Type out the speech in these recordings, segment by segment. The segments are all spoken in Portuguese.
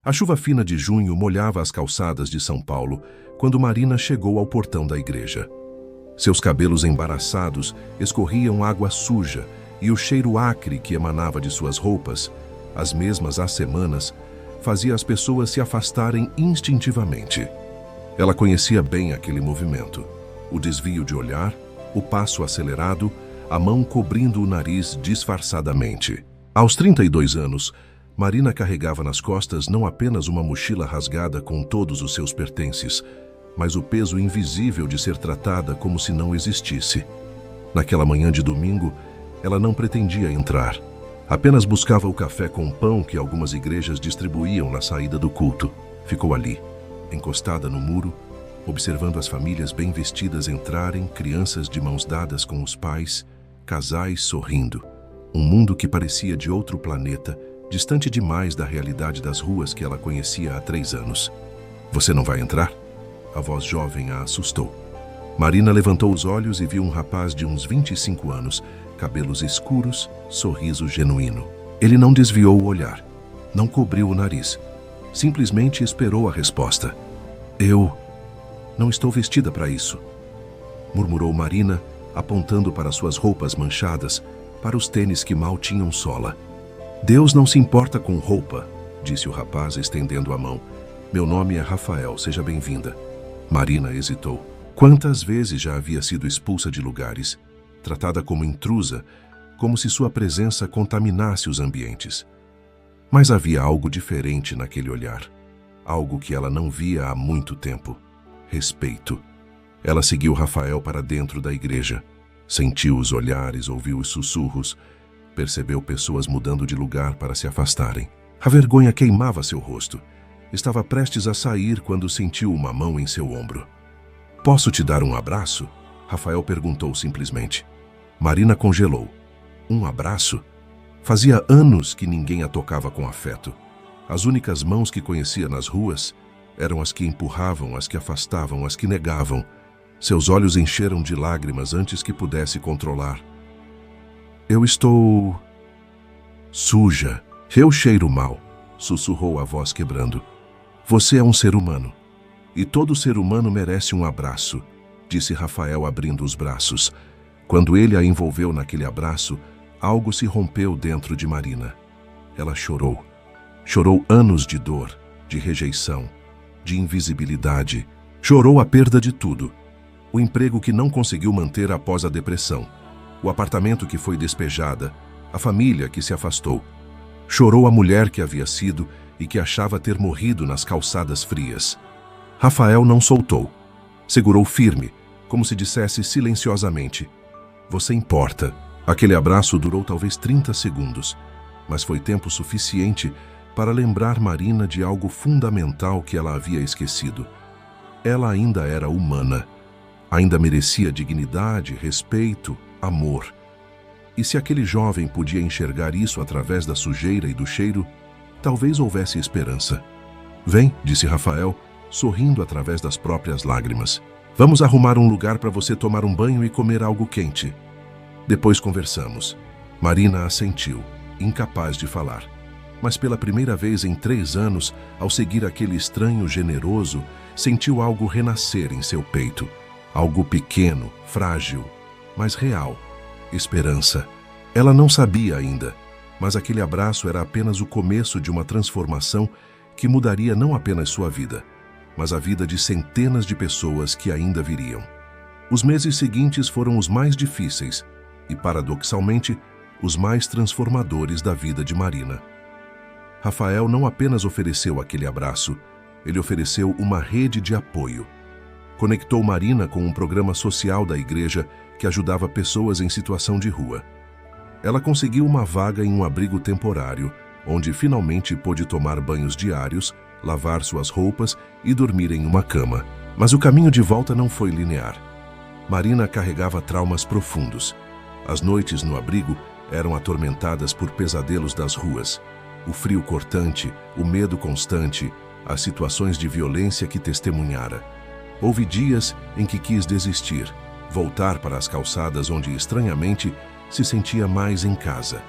A chuva fina de junho molhava as calçadas de São Paulo quando Marina chegou ao portão da igreja. Seus cabelos embaraçados escorriam água suja e o cheiro acre que emanava de suas roupas, as mesmas há semanas, fazia as pessoas se afastarem instintivamente. Ela conhecia bem aquele movimento, o desvio de olhar, o passo acelerado, a mão cobrindo o nariz disfarçadamente. Aos 32 anos, Marina carregava nas costas não apenas uma mochila rasgada com todos os seus pertences, mas o peso invisível de ser tratada como se não existisse. Naquela manhã de domingo, ela não pretendia entrar. Apenas buscava o café com pão que algumas igrejas distribuíam na saída do culto. Ficou ali, encostada no muro, observando as famílias bem vestidas entrarem, crianças de mãos dadas com os pais, casais sorrindo. Um mundo que parecia de outro planeta, distante demais da realidade das ruas que ela conhecia há 3 anos. "Você não vai entrar?" A voz jovem a assustou. Marina levantou os olhos e viu um rapaz de uns 25 anos, cabelos escuros, sorriso genuíno. Ele não desviou o olhar, não cobriu o nariz. Simplesmente esperou a resposta. "Eu não estou vestida para isso", murmurou Marina, apontando para suas roupas manchadas, para os tênis que mal tinham sola. "Deus não se importa com roupa", disse o rapaz, estendendo a mão. "Meu nome é Rafael, seja bem-vinda." Marina hesitou. Quantas vezes já havia sido expulsa de lugares, tratada como intrusa, como se sua presença contaminasse os ambientes. Mas havia algo diferente naquele olhar, algo que ela não via há muito tempo. Respeito. Ela seguiu Rafael para dentro da igreja. Sentiu os olhares, ouviu os sussurros, percebeu pessoas mudando de lugar para se afastarem. A vergonha queimava seu rosto. Estava prestes a sair quando sentiu uma mão em seu ombro. "Posso te dar um abraço?" Rafael perguntou simplesmente. Marina congelou. Um abraço? Fazia anos que ninguém a tocava com afeto. As únicas mãos que conhecia nas ruas eram as que empurravam, as que afastavam, as que negavam. Seus olhos encheram de lágrimas antes que pudesse controlar. "Eu estou suja. Eu cheiro mal", sussurrou a voz quebrando. "Você é um ser humano. E todo ser humano merece um abraço", disse Rafael abrindo os braços. Quando ele a envolveu naquele abraço, algo se rompeu dentro de Marina. Ela chorou. Chorou anos de dor, de rejeição, de invisibilidade. Chorou a perda de tudo. O emprego que não conseguiu manter após a depressão. O apartamento que foi despejada. A família que se afastou. Chorou a mulher que havia sido e que achava ter morrido nas calçadas frias. Rafael não soltou. Segurou firme, como se dissesse silenciosamente: "Você importa." Aquele abraço durou talvez 30 segundos, mas foi tempo suficiente para lembrar Marina de algo fundamental que ela havia esquecido. Ela ainda era humana. Ainda merecia dignidade, respeito, amor. E se aquele jovem podia enxergar isso através da sujeira e do cheiro, talvez houvesse esperança. "Vem", disse Rafael, sorrindo através das próprias lágrimas. "Vamos arrumar um lugar para você tomar um banho e comer algo quente. Depois conversamos." Marina assentiu, incapaz de falar. Mas pela primeira vez em 3 anos, ao seguir aquele estranho generoso, sentiu algo renascer em seu peito. Algo pequeno, frágil, mas real. Esperança. Ela não sabia ainda, mas aquele abraço era apenas o começo de uma transformação que mudaria não apenas sua vida, mas a vida de centenas de pessoas que ainda viriam. Os meses seguintes foram os mais difíceis e, paradoxalmente, os mais transformadores da vida de Marina. Rafael não apenas ofereceu aquele abraço, ele ofereceu uma rede de apoio. Conectou Marina com um programa social da igreja que ajudava pessoas em situação de rua. Ela conseguiu uma vaga em um abrigo temporário, onde finalmente pôde tomar banhos diários, lavar suas roupas e dormir em uma cama. Mas o caminho de volta não foi linear. Marina carregava traumas profundos. As noites no abrigo eram atormentadas por pesadelos das ruas. O frio cortante, o medo constante, as situações de violência que testemunhara. Houve dias em que quis desistir, voltar para as calçadas onde, estranhamente, se sentia mais em casa.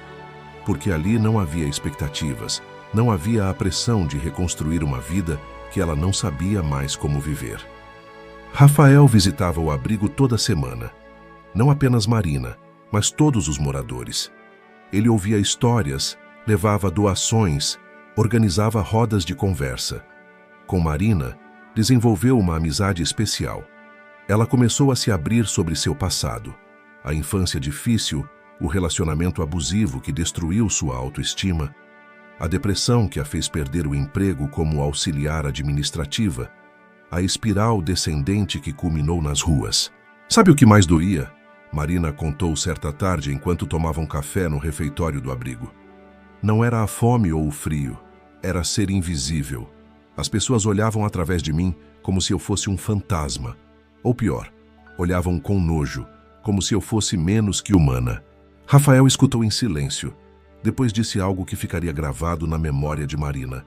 Porque ali não havia expectativas, Não havia a pressão de reconstruir uma vida que ela não sabia mais como viver. Rafael visitava o abrigo toda semana. Não apenas Marina, mas todos os moradores. Ele ouvia histórias, levava doações, organizava rodas de conversa. Com Marina, desenvolveu uma amizade especial. Ela começou a se abrir sobre seu passado, a infância difícil, o relacionamento abusivo que destruiu sua autoestima, a depressão que a fez perder o emprego como auxiliar administrativa, a espiral descendente que culminou nas ruas. Sabe o que mais doía? Marina contou certa tarde enquanto tomavam café no refeitório do abrigo. Não era a fome ou o frio, era ser invisível. As pessoas olhavam através de mim como se eu fosse um fantasma. Ou pior, olhavam com nojo, como se eu fosse menos que humana. Rafael escutou em silêncio. Depois disse algo que ficaria gravado na memória de Marina.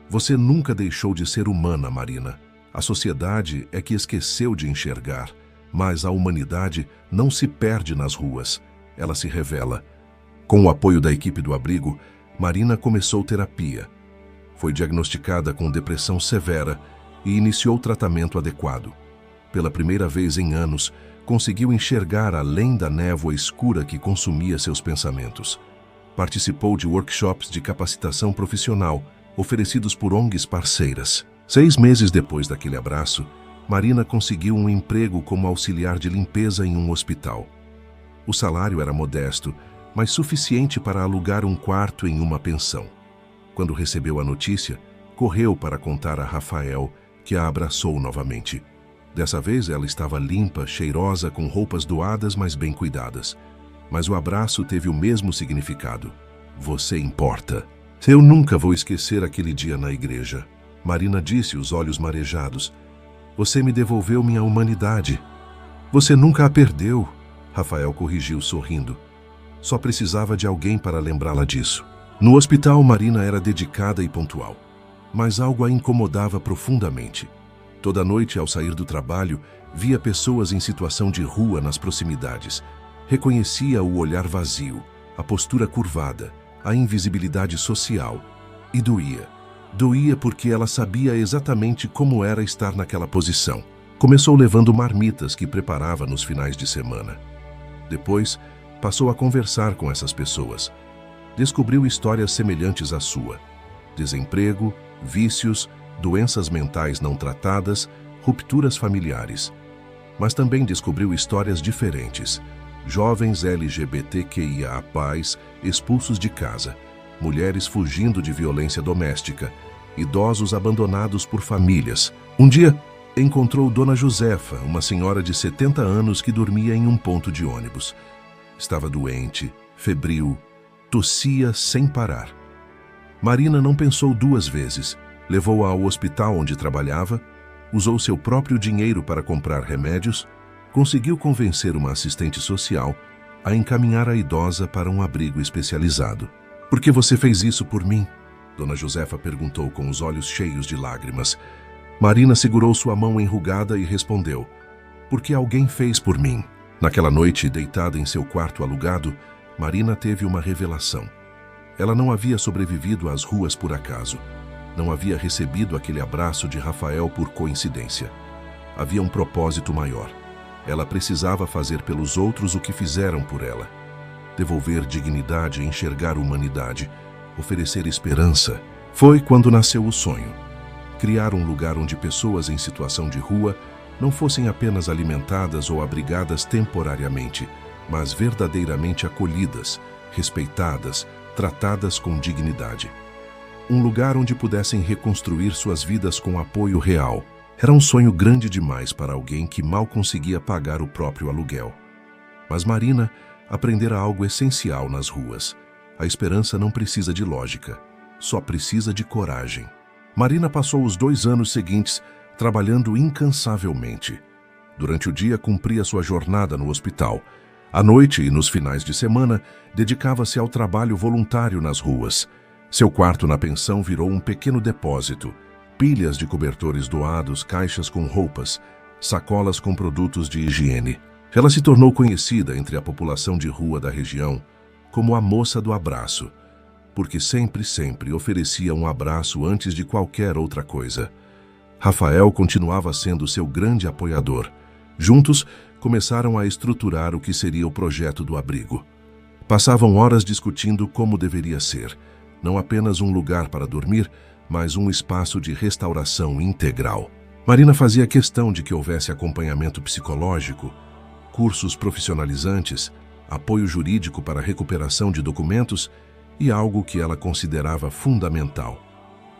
Você nunca deixou de ser humana, Marina. A sociedade é que esqueceu de enxergar, mas a humanidade não se perde nas ruas, ela se revela. Com o apoio da equipe do abrigo, Marina começou terapia. Foi diagnosticada com depressão severa e iniciou tratamento adequado. Pela primeira vez em anos, conseguiu enxergar além da névoa escura que consumia seus pensamentos. Participou de workshops de capacitação profissional, oferecidos por ONGs parceiras. 6 meses depois daquele abraço, Marina conseguiu um emprego como auxiliar de limpeza em um hospital. O salário era modesto, mas suficiente para alugar um quarto em uma pensão. Quando recebeu a notícia, correu para contar a Rafael, que a abraçou novamente. Dessa vez ela estava limpa, cheirosa, com roupas doadas, mas bem cuidadas. Mas o abraço teve o mesmo significado. Você importa. Eu nunca vou esquecer aquele dia na igreja. Marina disse, os olhos marejados. Você me devolveu minha humanidade. Você nunca a perdeu. Rafael corrigiu, sorrindo. Só precisava de alguém para lembrá-la disso. No hospital, Marina era dedicada e pontual. Mas algo a incomodava profundamente. Toda noite, ao sair do trabalho, via pessoas em situação de rua nas proximidades. Reconhecia o olhar vazio, a postura curvada, a invisibilidade social. E doía. Doía porque ela sabia exatamente como era estar naquela posição. Começou levando marmitas que preparava nos finais de semana. Depois, passou a conversar com essas pessoas. Descobriu histórias semelhantes à sua. Desemprego, vícios, doenças mentais não tratadas, rupturas familiares. Mas também descobriu histórias diferentes. Jovens LGBTQIA+ expulsos de casa, mulheres fugindo de violência doméstica, idosos abandonados por famílias. Um dia, encontrou Dona Josefa, uma senhora de 70 anos que dormia em um ponto de ônibus. Estava doente, febril, tossia sem parar. Marina não pensou 2 vezes. Levou-a ao hospital onde trabalhava, usou seu próprio dinheiro para comprar remédios, conseguiu convencer uma assistente social a encaminhar a idosa para um abrigo especializado. Por que você fez isso por mim? Dona Josefa perguntou com os olhos cheios de lágrimas. Marina segurou sua mão enrugada e respondeu, porque alguém fez por mim. Naquela noite, deitada em seu quarto alugado, Marina teve uma revelação. Ela não havia sobrevivido às ruas por acaso. Não havia recebido aquele abraço de Rafael por coincidência. Havia um propósito maior. Ela precisava fazer pelos outros o que fizeram por ela. Devolver dignidade, enxergar humanidade, oferecer esperança. Foi quando nasceu o sonho. Criar um lugar onde pessoas em situação de rua não fossem apenas alimentadas ou abrigadas temporariamente, mas verdadeiramente acolhidas, respeitadas, tratadas com dignidade. Um lugar onde pudessem reconstruir suas vidas com apoio real. Era um sonho grande demais para alguém que mal conseguia pagar o próprio aluguel. Mas Marina aprendera algo essencial nas ruas. A esperança não precisa de lógica, só precisa de coragem. Marina passou os 2 anos seguintes trabalhando incansavelmente. Durante o dia, cumpria sua jornada no hospital. À noite e nos finais de semana, dedicava-se ao trabalho voluntário nas ruas. Seu quarto na pensão virou um pequeno depósito. Pilhas de cobertores doados, caixas com roupas, sacolas com produtos de higiene. Ela se tornou conhecida entre a população de rua da região como a moça do abraço. porque sempre oferecia um abraço antes de qualquer outra coisa. Rafael continuava sendo seu grande apoiador. Juntos, começaram a estruturar o que seria o projeto do abrigo. Passavam horas discutindo como deveria ser, não apenas um lugar para dormir, mas um espaço de restauração integral. Marina fazia questão de que houvesse acompanhamento psicológico, cursos profissionalizantes, apoio jurídico para a recuperação de documentos e algo que ela considerava fundamental: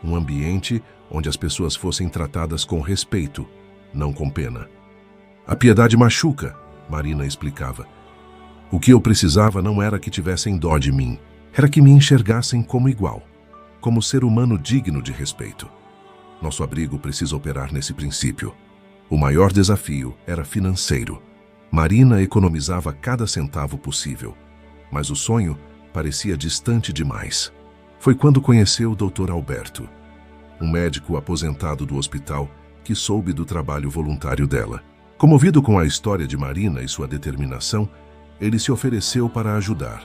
um ambiente onde as pessoas fossem tratadas com respeito, não com pena. A piedade machuca, Marina explicava. O que eu precisava não era que tivessem dó de mim, era que me enxergassem como igual, como ser humano digno de respeito. Nosso abrigo precisa operar nesse princípio. O maior desafio era financeiro. Marina economizava cada centavo possível, mas o sonho parecia distante demais. Foi quando conheceu o Dr. Alberto, um médico aposentado do hospital que soube do trabalho voluntário dela. Comovido com a história de Marina e sua determinação, ele se ofereceu para ajudar.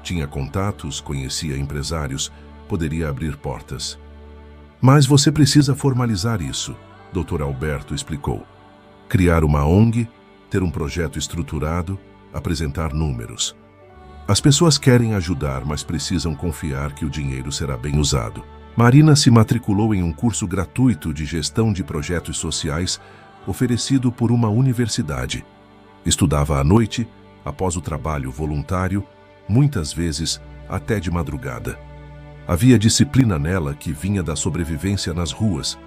Tinha contatos, conhecia empresários, poderia abrir portas. Mas você precisa formalizar isso, Dr. Alberto explicou. Criar uma ONG, ter um projeto estruturado, apresentar números. As pessoas querem ajudar, mas precisam confiar que o dinheiro será bem usado. Marina se matriculou em um curso gratuito de gestão de projetos sociais oferecido por uma universidade. Estudava à noite, após o trabalho voluntário, muitas vezes até de madrugada. Havia disciplina nela que vinha da sobrevivência nas ruas.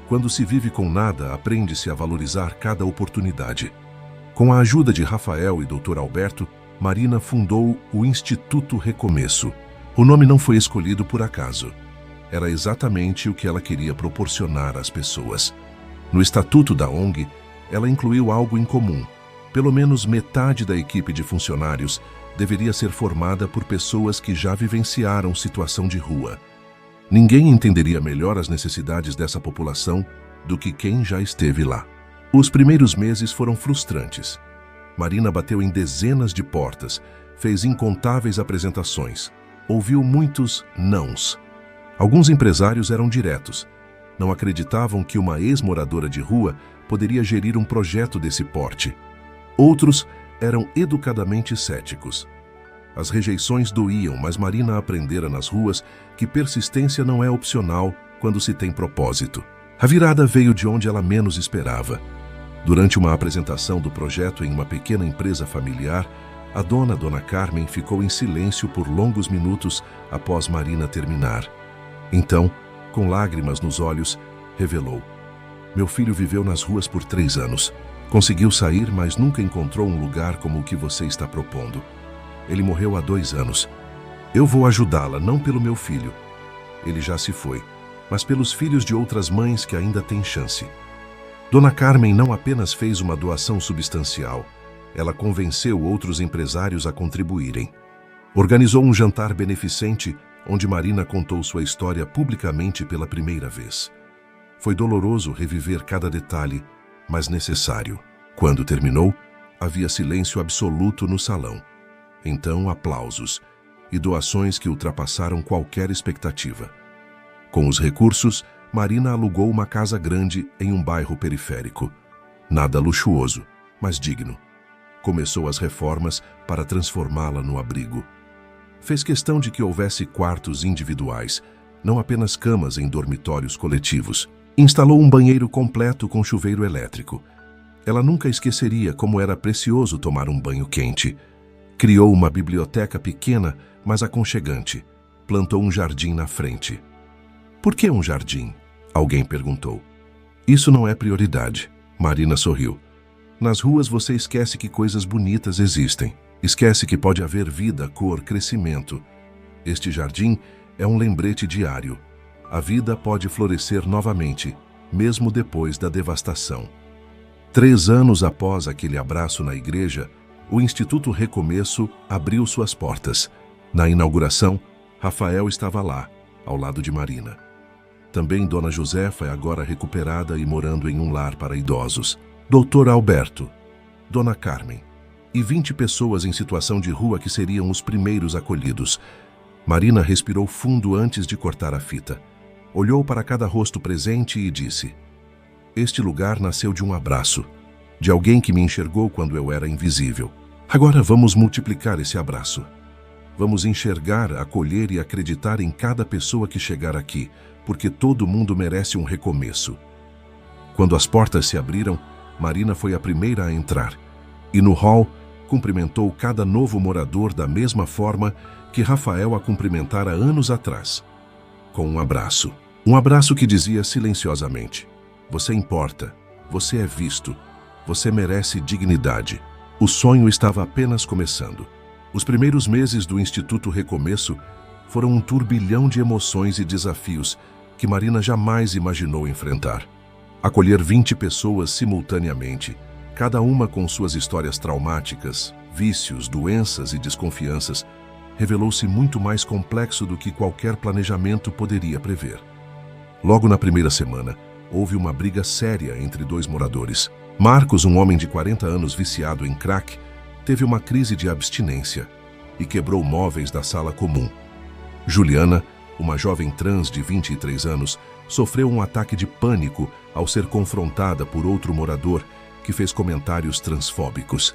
Quando se vive com nada, aprende-se a valorizar cada oportunidade. Com a ajuda de Rafael e Dr. Alberto, Marina fundou o Instituto Recomeço. O nome não foi escolhido por acaso. Era exatamente o que ela queria proporcionar às pessoas. No estatuto da ONG, ela incluiu algo em comum. Pelo menos metade da equipe de funcionários deveria ser formada por pessoas que já vivenciaram situação de rua. Ninguém entenderia melhor as necessidades dessa população do que quem já esteve lá. Os primeiros meses foram frustrantes. Marina bateu em dezenas de portas, fez incontáveis apresentações, ouviu muitos nãos. Alguns empresários eram diretos. Não acreditavam que uma ex-moradora de rua poderia gerir um projeto desse porte. Outros eram educadamente céticos. As rejeições doíam, mas Marina aprendera nas ruas que persistência não é opcional quando se tem propósito. A virada veio de onde ela menos esperava. Durante uma apresentação do projeto em uma pequena empresa familiar, a Dona Carmen ficou em silêncio por longos minutos após Marina terminar. Então, com lágrimas nos olhos, revelou: "Meu filho viveu nas ruas por 3 anos. Conseguiu sair, mas nunca encontrou um lugar como o que você está propondo. Ele morreu há 2 anos. Eu vou ajudá-la, não pelo meu filho. Ele já se foi, mas pelos filhos de outras mães que ainda têm chance." Dona Carmen não apenas fez uma doação substancial, ela convenceu outros empresários a contribuírem. Organizou um jantar beneficente onde Marina contou sua história publicamente pela primeira vez. Foi doloroso reviver cada detalhe, mas necessário. Quando terminou, havia silêncio absoluto no salão. Então, aplausos e doações que ultrapassaram qualquer expectativa. Com os recursos, Marina alugou uma casa grande em um bairro periférico. Nada luxuoso, mas digno. Começou as reformas para transformá-la no abrigo. Fez questão de que houvesse quartos individuais, não apenas camas em dormitórios coletivos. Instalou um banheiro completo com chuveiro elétrico. Ela nunca esqueceria como era precioso tomar um banho quente. Criou uma biblioteca pequena, mas aconchegante. Plantou um jardim na frente. "Por que um jardim?" alguém perguntou. "Isso não é prioridade." Marina sorriu. "Nas ruas você esquece que coisas bonitas existem. Esquece que pode haver vida, cor, crescimento. Este jardim é um lembrete diário. A vida pode florescer novamente, mesmo depois da devastação." 3 anos após aquele abraço na igreja, o Instituto Recomeço abriu suas portas. Na inauguração, Rafael estava lá, ao lado de Marina. Também Dona Josefa é agora recuperada e morando em um lar para idosos. Dr. Alberto, Dona Carmen e 20 pessoas em situação de rua que seriam os primeiros acolhidos. Marina respirou fundo antes de cortar a fita. Olhou para cada rosto presente e disse: "Este lugar nasceu de um abraço, de alguém que me enxergou quando eu era invisível. Agora vamos multiplicar esse abraço. Vamos enxergar, acolher e acreditar em cada pessoa que chegar aqui, porque todo mundo merece um recomeço." Quando as portas se abriram, Marina foi a primeira a entrar, e no hall cumprimentou cada novo morador da mesma forma que Rafael a cumprimentara anos atrás, com um abraço. Um abraço que dizia silenciosamente: "Você importa, você é visto, você merece dignidade." O sonho estava apenas começando. Os primeiros meses do Instituto Recomeço foram um turbilhão de emoções e desafios que Marina jamais imaginou enfrentar. Acolher 20 pessoas simultaneamente, cada uma com suas histórias traumáticas, vícios, doenças e desconfianças, revelou-se muito mais complexo do que qualquer planejamento poderia prever. Logo na primeira semana, houve uma briga séria entre dois moradores. Marcos, um homem de 40 anos viciado em crack, teve uma crise de abstinência e quebrou móveis da sala comum. Juliana, uma jovem trans de 23 anos, sofreu um ataque de pânico ao ser confrontada por outro morador que fez comentários transfóbicos.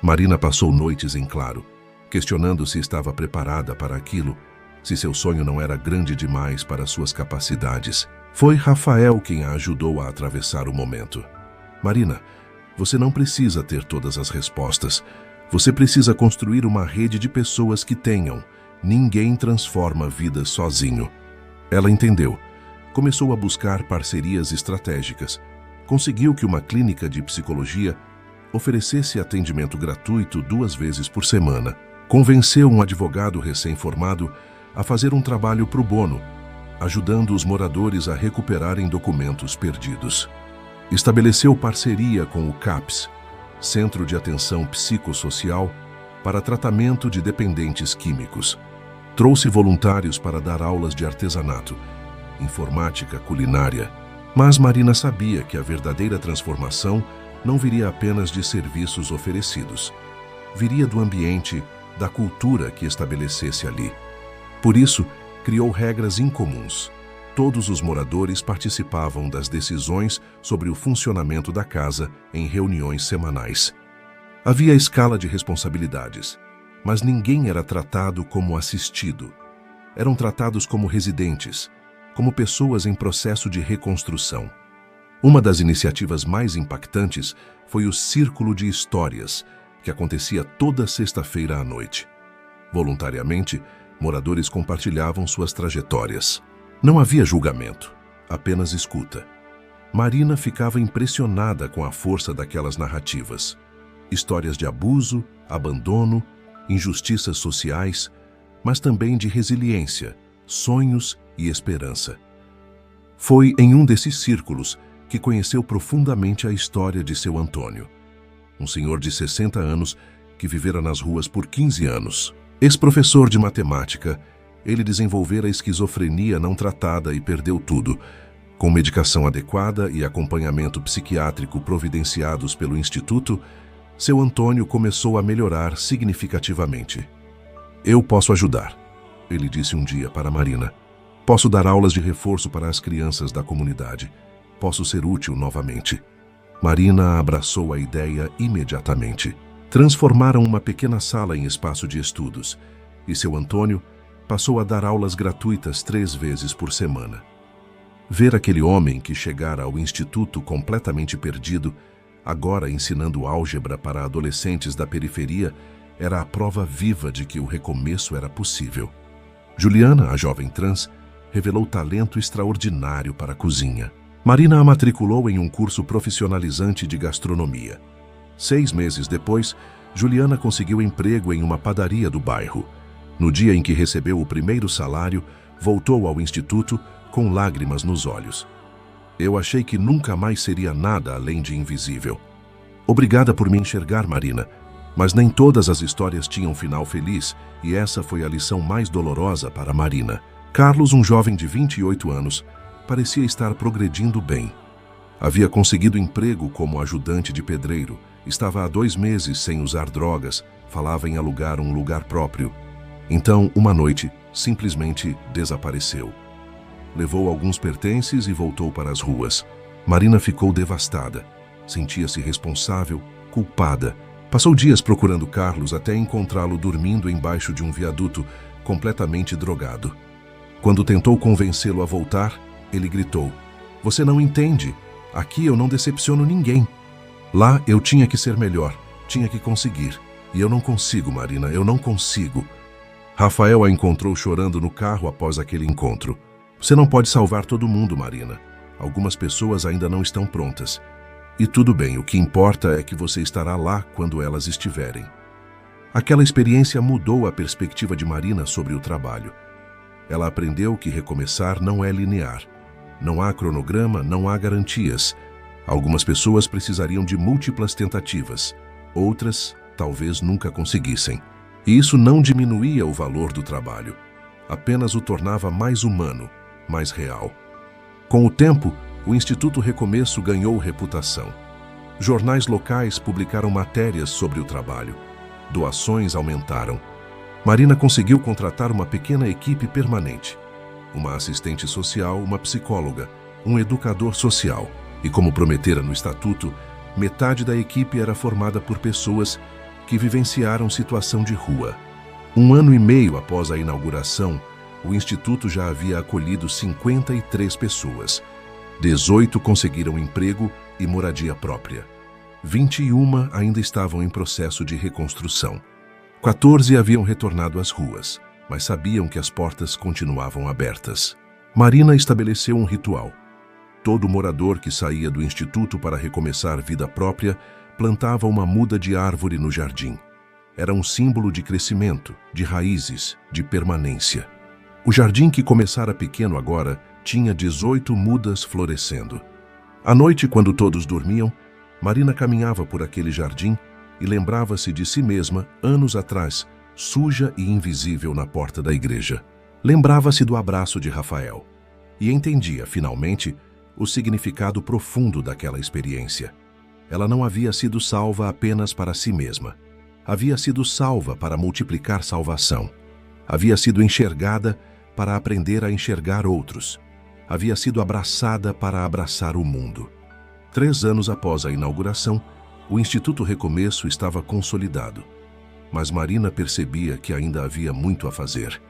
Marina passou noites em claro, questionando se estava preparada para aquilo, se seu sonho não era grande demais para suas capacidades. Foi Rafael quem a ajudou a atravessar o momento. "Marina, você não precisa ter todas as respostas. Você precisa construir uma rede de pessoas que tenham. Ninguém transforma vidas sozinho." Ela entendeu. Começou a buscar parcerias estratégicas. Conseguiu que uma clínica de psicologia oferecesse atendimento gratuito 2 vezes por semana. Convenceu um advogado recém-formado a fazer um trabalho pro bono, ajudando os moradores a recuperarem documentos perdidos. Estabeleceu parceria com o CAPS, Centro de Atenção Psicossocial, para tratamento de dependentes químicos. Trouxe voluntários para dar aulas de artesanato, informática, culinária. Mas Marina sabia que a verdadeira transformação não viria apenas de serviços oferecidos. Viria do ambiente, da cultura que estabelecesse ali. Por isso, criou regras incomuns. Todos os moradores participavam das decisões sobre o funcionamento da casa em reuniões semanais. Havia escala de responsabilidades, mas ninguém era tratado como assistido. Eram tratados como residentes, como pessoas em processo de reconstrução. Uma das iniciativas mais impactantes foi o Círculo de Histórias, que acontecia toda sexta-feira à noite. Voluntariamente, moradores compartilhavam suas trajetórias. Não havia julgamento, apenas escuta. Marina ficava impressionada com a força daquelas narrativas. Histórias de abuso, abandono, injustiças sociais, mas também de resiliência, sonhos e esperança. Foi em um desses círculos que conheceu profundamente a história de seu Antônio, um senhor de 60 anos que vivera nas ruas por 15 anos. Ex-professor de matemática, ele desenvolvera esquizofrenia não tratada e perdeu tudo. Com medicação adequada e acompanhamento psiquiátrico providenciados pelo Instituto, seu Antônio começou a melhorar significativamente. "Eu posso ajudar", ele disse um dia para Marina. "Posso dar aulas de reforço para as crianças da comunidade. Posso ser útil novamente." Marina abraçou a ideia imediatamente. Transformaram uma pequena sala em espaço de estudos, e seu Antônio passou a dar aulas gratuitas 3 vezes por semana. Ver aquele homem que chegara ao instituto completamente perdido, agora ensinando álgebra para adolescentes da periferia, era a prova viva de que o recomeço era possível. Juliana, a jovem trans, revelou talento extraordinário para a cozinha. Marina a matriculou em um curso profissionalizante de gastronomia. 6 meses depois, Juliana conseguiu emprego em uma padaria do bairro. No dia em que recebeu o primeiro salário, voltou ao instituto com lágrimas nos olhos. "Eu achei que nunca mais seria nada além de invisível. Obrigada por me enxergar, Marina, mas nem todas as histórias tinham final feliz, e essa foi a lição mais dolorosa para Marina." Carlos, um jovem de 28 anos, parecia estar progredindo bem. Havia conseguido emprego como ajudante de pedreiro, estava há 2 meses sem usar drogas, falava em alugar um lugar próprio. Então, uma noite, simplesmente desapareceu. Levou alguns pertences e voltou para as ruas. Marina ficou devastada. Sentia-se responsável, culpada. Passou dias procurando Carlos até encontrá-lo dormindo embaixo de um viaduto, completamente drogado. Quando tentou convencê-lo a voltar, ele gritou: "Você não entende. Aqui eu não decepciono ninguém. Lá eu tinha que ser melhor, tinha que conseguir. E eu não consigo, Marina, eu não consigo." Rafael a encontrou chorando no carro após aquele encontro. "Você não pode salvar todo mundo, Marina. Algumas pessoas ainda não estão prontas. E tudo bem, o que importa é que você estará lá quando elas estiverem." Aquela experiência mudou a perspectiva de Marina sobre o trabalho. Ela aprendeu que recomeçar não é linear. Não há cronograma, não há garantias. Algumas pessoas precisariam de múltiplas tentativas. Outras, talvez nunca conseguissem. E isso não diminuía o valor do trabalho. Apenas o tornava mais humano, mais real. Com o tempo, o Instituto Recomeço ganhou reputação. Jornais locais publicaram matérias sobre o trabalho. Doações aumentaram. Marina conseguiu contratar uma pequena equipe permanente. Uma assistente social, uma psicóloga, um educador social. E como prometera no estatuto, metade da equipe era formada por pessoas que vivenciaram situação de rua. 1 ano e meio após a inauguração, o Instituto já havia acolhido 53 pessoas. 18 conseguiram emprego e moradia própria. 21 ainda estavam em processo de reconstrução. 14 haviam retornado às ruas, mas sabiam que as portas continuavam abertas. Marina estabeleceu um ritual. Todo morador que saía do Instituto para recomeçar vida própria plantava uma muda de árvore no jardim. Era um símbolo de crescimento, de raízes, de permanência. O jardim, que começara pequeno agora, tinha 18 mudas florescendo. À noite, quando todos dormiam, Marina caminhava por aquele jardim e lembrava-se de si mesma, anos atrás, suja e invisível na porta da igreja. Lembrava-se do abraço de Rafael e entendia, finalmente, o significado profundo daquela experiência. Ela não havia sido salva apenas para si mesma. Havia sido salva para multiplicar salvação. Havia sido enxergada para aprender a enxergar outros. Havia sido abraçada para abraçar o mundo. 3 anos após a inauguração, o Instituto Recomeço estava consolidado. Mas Marina percebia que ainda havia muito a fazer.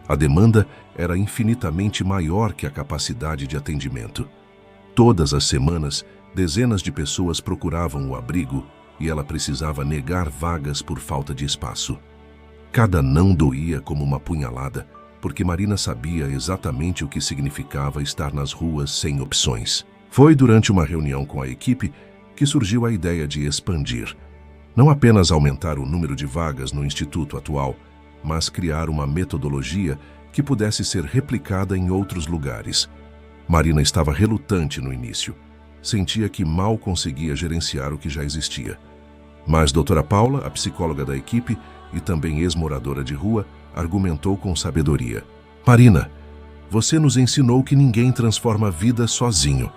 A demanda era infinitamente maior que a capacidade de atendimento. Todas as semanas, dezenas de pessoas procuravam o abrigo e ela precisava negar vagas por falta de espaço. Cada não doía como uma punhalada, porque Marina sabia exatamente o que significava estar nas ruas sem opções. Foi durante uma reunião com a equipe que surgiu a ideia de expandir. Não apenas aumentar o número de vagas no instituto atual, mas criar uma metodologia que pudesse ser replicada em outros lugares. Marina estava relutante no início. Sentia que mal conseguia gerenciar o que já existia. Mas doutora Paula, a psicóloga da equipe e também ex-moradora de rua, argumentou com sabedoria. Marina, você nos ensinou que ninguém transforma a vida sozinho.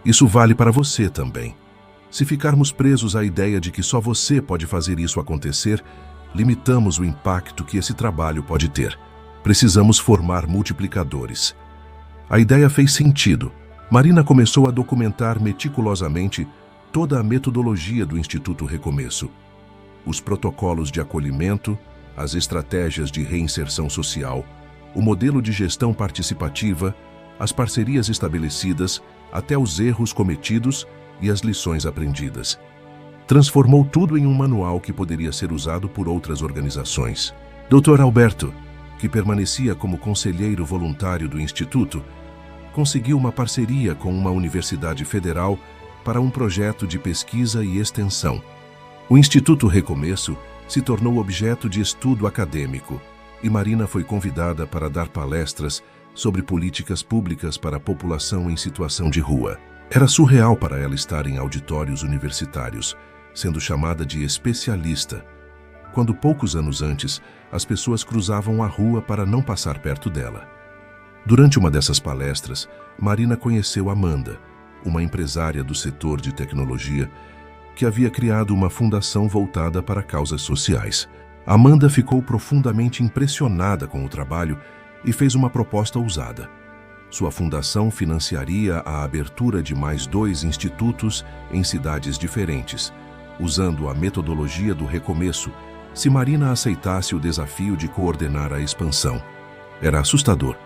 Isso vale para você também. Se ficarmos presos à ideia de que só você pode fazer isso acontecer, limitamos o impacto que esse trabalho pode ter. Precisamos formar multiplicadores. A ideia fez sentido. Marina começou a documentar meticulosamente toda a metodologia do Instituto Recomeço. Os protocolos de acolhimento, as estratégias de reinserção social, o modelo de gestão participativa, as parcerias estabelecidas, até os erros cometidos e as lições aprendidas. Transformou tudo em um manual que poderia ser usado por outras organizações. Dr. Alberto, que permanecia como conselheiro voluntário do Instituto, conseguiu uma parceria com uma universidade federal para um projeto de pesquisa e extensão. O Instituto Recomeço se tornou objeto de estudo acadêmico e Marina foi convidada para dar palestras sobre políticas públicas para a população em situação de rua. Era surreal para ela estar em auditórios universitários, sendo chamada de especialista, quando poucos anos antes as pessoas cruzavam a rua para não passar perto dela. Durante uma dessas palestras, Marina conheceu Amanda, uma empresária do setor de tecnologia que havia criado uma fundação voltada para causas sociais. Amanda ficou profundamente impressionada com o trabalho e fez uma proposta ousada. Sua fundação financiaria a abertura de mais 2 institutos em cidades diferentes, usando a metodologia do recomeço, se Marina aceitasse o desafio de coordenar a expansão. Era assustador.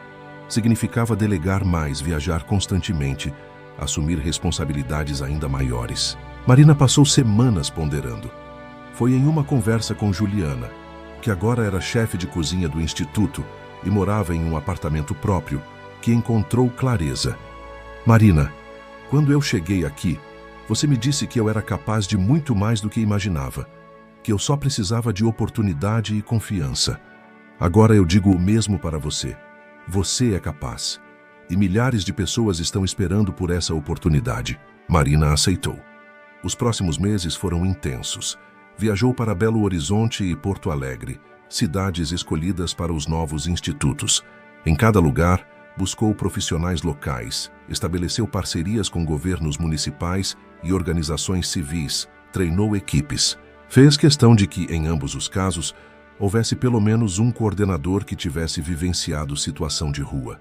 Significava delegar mais, viajar constantemente, assumir responsabilidades ainda maiores. Marina passou semanas ponderando. Foi em uma conversa com Juliana, que agora era chefe de cozinha do instituto e morava em um apartamento próprio, que encontrou clareza. Marina, quando eu cheguei aqui, você me disse que eu era capaz de muito mais do que imaginava, que eu só precisava de oportunidade e confiança. Agora eu digo o mesmo para você. Você é capaz. E milhares de pessoas estão esperando por essa oportunidade. Marina aceitou. Os próximos meses foram intensos. Viajou para Belo Horizonte e Porto Alegre, cidades escolhidas para os novos institutos. Em cada lugar, buscou profissionais locais, estabeleceu parcerias com governos municipais e organizações civis, treinou equipes. Fez questão de que, em ambos os casos, houvesse pelo menos um coordenador que tivesse vivenciado situação de rua,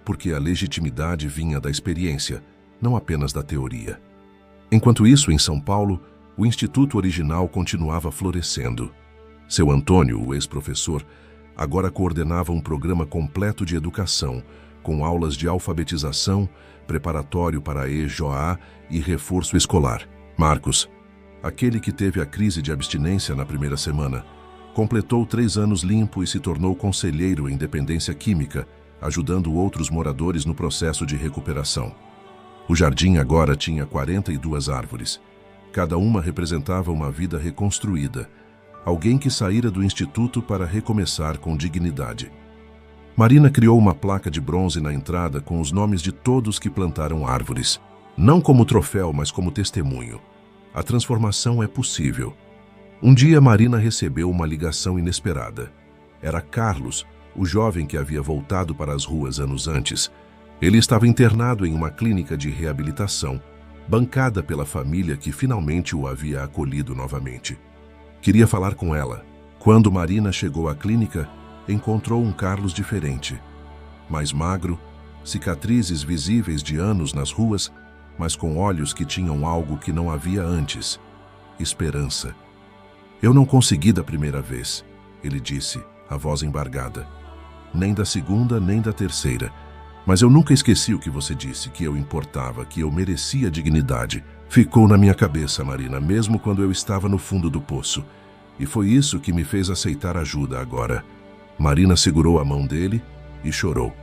porque a legitimidade vinha da experiência, não apenas da teoria. Enquanto isso, em São Paulo, o instituto original continuava florescendo. Seu Antônio, o ex-professor, agora coordenava um programa completo de educação, com aulas de alfabetização, preparatório para a EJOA e reforço escolar. Marcos, aquele que teve a crise de abstinência na primeira semana, completou 3 anos limpo e se tornou conselheiro em dependência química, ajudando outros moradores no processo de recuperação. O jardim agora tinha 42 árvores. Cada uma representava uma vida reconstruída, alguém que saíra do instituto para recomeçar com dignidade. Marina criou uma placa de bronze na entrada com os nomes de todos que plantaram árvores, não como troféu, mas como testemunho. A transformação é possível. Um dia, Marina recebeu uma ligação inesperada. Era Carlos, o jovem que havia voltado para as ruas anos antes. Ele estava internado em uma clínica de reabilitação, bancada pela família que finalmente o havia acolhido novamente. Queria falar com ela. Quando Marina chegou à clínica, encontrou um Carlos diferente. Mais magro, cicatrizes visíveis de anos nas ruas, mas com olhos que tinham algo que não havia antes: esperança. Eu não consegui da primeira vez, ele disse, a voz embargada. Nem da segunda, nem da terceira. Mas eu nunca esqueci o que você disse, que eu importava, que eu merecia dignidade. Ficou na minha cabeça, Marina, mesmo quando eu estava no fundo do poço. E foi isso que me fez aceitar ajuda agora. Marina segurou a mão dele e chorou.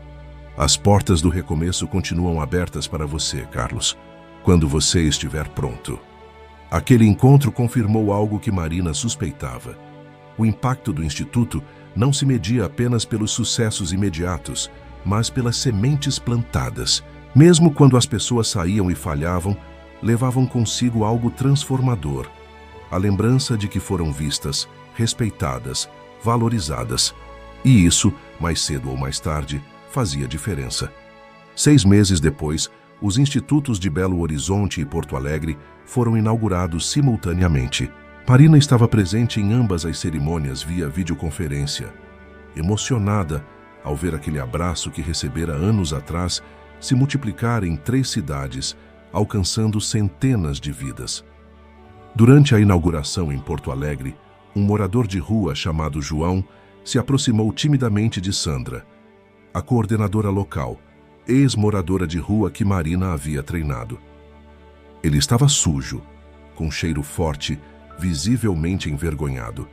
As portas do recomeço continuam abertas para você, Carlos, quando você estiver pronto. Aquele encontro confirmou algo que Marina suspeitava. O impacto do Instituto não se media apenas pelos sucessos imediatos, mas pelas sementes plantadas. Mesmo quando as pessoas saíam e falhavam, levavam consigo algo transformador. A lembrança de que foram vistas, respeitadas, valorizadas. E isso, mais cedo ou mais tarde, fazia diferença. 6 meses depois, os institutos de Belo Horizonte e Porto Alegre foram inaugurados simultaneamente. Marina estava presente em ambas as cerimônias via videoconferência, emocionada ao ver aquele abraço que recebera anos atrás se multiplicar em 3 cidades, alcançando centenas de vidas. Durante a inauguração em Porto Alegre, um morador de rua chamado João se aproximou timidamente de Sandra, a coordenadora local, ex-moradora de rua que Marina havia treinado. Ele estava sujo, com cheiro forte, visivelmente envergonhado.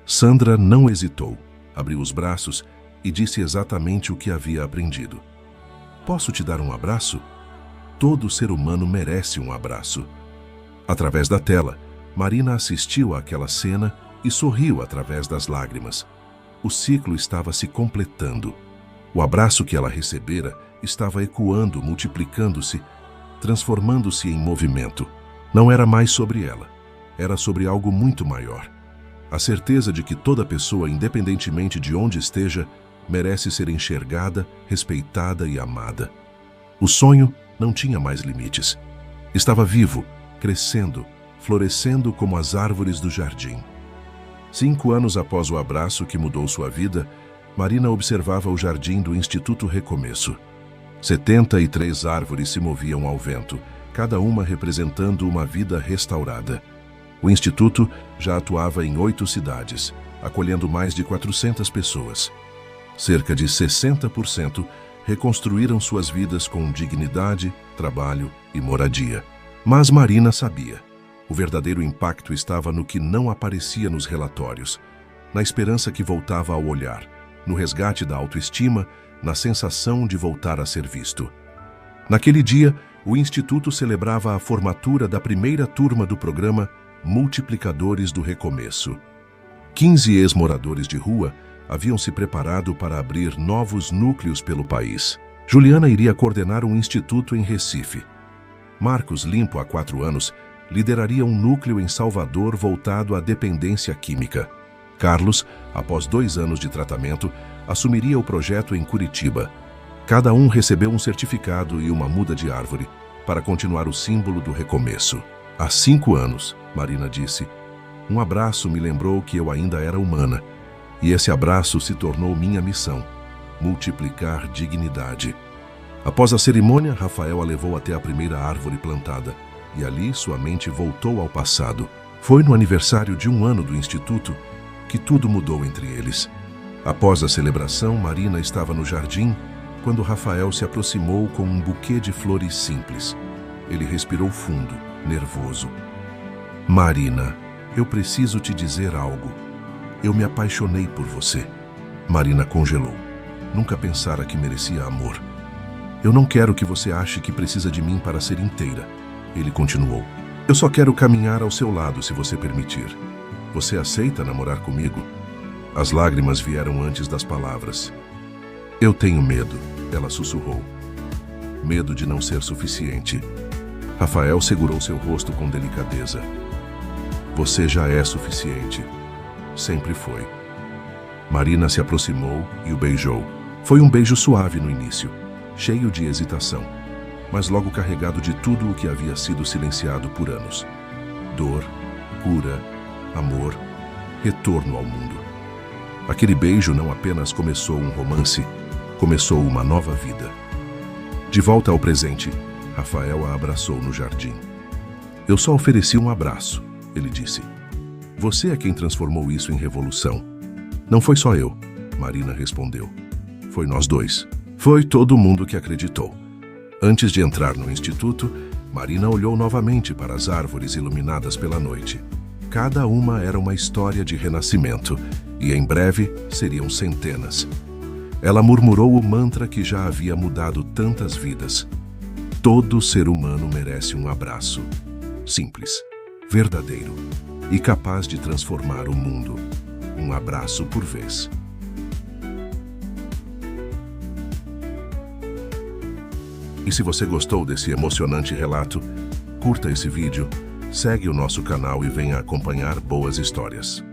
Sandra não hesitou, abriu os braços e disse exatamente o que havia aprendido. Posso te dar um abraço? Todo ser humano merece um abraço. Através da tela, Marina assistiu àquela cena e sorriu através das lágrimas. O ciclo estava se completando. O abraço que ela recebera estava ecoando, multiplicando-se, transformando-se em movimento. Não era mais sobre ela, era sobre algo muito maior. A certeza de que toda pessoa, independentemente de onde esteja, merece ser enxergada, respeitada e amada. O sonho não tinha mais limites. Estava vivo, crescendo, florescendo como as árvores do jardim. 5 anos após o abraço que mudou sua vida, Marina observava o jardim do Instituto Recomeço. 73 árvores se moviam ao vento, cada uma representando uma vida restaurada. O Instituto já atuava em 8 cidades, acolhendo mais de 400 pessoas. Cerca de 60% reconstruíram suas vidas com dignidade, trabalho e moradia. Mas Marina sabia. O verdadeiro impacto estava no que não aparecia nos relatórios, na esperança que voltava ao olhar, no resgate da autoestima, na sensação de voltar a ser visto. Naquele dia, o Instituto celebrava a formatura da primeira turma do programa Multiplicadores do Recomeço. 15 ex-moradores de rua haviam se preparado para abrir novos núcleos pelo país. Juliana iria coordenar um instituto em Recife. Marcos, limpo há 4 anos, lideraria um núcleo em Salvador voltado à dependência química. Carlos, após 2 anos de tratamento, assumiria o projeto em Curitiba. Cada um recebeu um certificado e uma muda de árvore para continuar o símbolo do recomeço. Há 5 anos, Marina disse, um abraço me lembrou que eu ainda era humana. E esse abraço se tornou minha missão, multiplicar dignidade. Após a cerimônia, Rafael a levou até a primeira árvore plantada, e ali sua mente voltou ao passado. Foi no aniversário de 1 ano do Instituto que tudo mudou entre eles. Após a celebração, Marina estava no jardim quando Rafael se aproximou com um buquê de flores simples. Ele respirou fundo, nervoso. Marina, eu preciso te dizer algo. Eu me apaixonei por você. Marina congelou. Nunca pensara que merecia amor. Eu não quero que você ache que precisa de mim para ser inteira. Ele continuou. Eu só quero caminhar ao seu lado, se você permitir. Você aceita namorar comigo? As lágrimas vieram antes das palavras. Eu tenho medo, ela sussurrou. Medo de não ser suficiente. Rafael segurou seu rosto com delicadeza. Você já é suficiente. Sempre foi. Marina se aproximou e o beijou. Foi um beijo suave no início, cheio de hesitação, mas logo carregado de tudo o que havia sido silenciado por anos. Dor, cura, amor, retorno ao mundo. Aquele beijo não apenas começou um romance, começou uma nova vida. De volta ao presente, Rafael a abraçou no jardim. Eu só ofereci um abraço, ele disse. Você é quem transformou isso em revolução. Não foi só eu, Marina respondeu. Foi nós dois. Foi todo mundo que acreditou. Antes de entrar no instituto, Marina olhou novamente para as árvores iluminadas pela noite. Cada uma era uma história de renascimento, e em breve seriam centenas. Ela murmurou o mantra que já havia mudado tantas vidas. Todo ser humano merece um abraço. Simples, verdadeiro e capaz de transformar o mundo. Um abraço por vez. E se você gostou desse emocionante relato, curta esse vídeo, segue o nosso canal e venha acompanhar boas histórias.